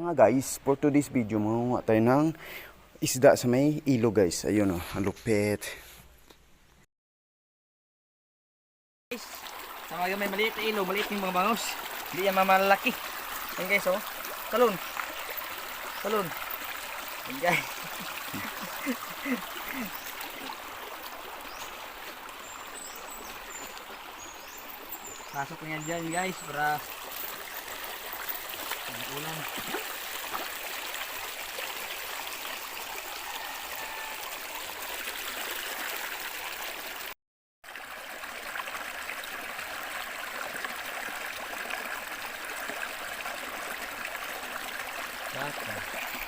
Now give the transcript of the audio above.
Mga guys, for today's video, mamuha tayo ng isda sa may ilog guys. Ayun o, ang lupit. Guys, sa mga may maliit na ilog, maliit yung mga bangus. Hindi yan mamalaki. Ayan guys, oh. Talon. Talon. Ayan guys. Pasok na yan dyan guys para ulam. Basta.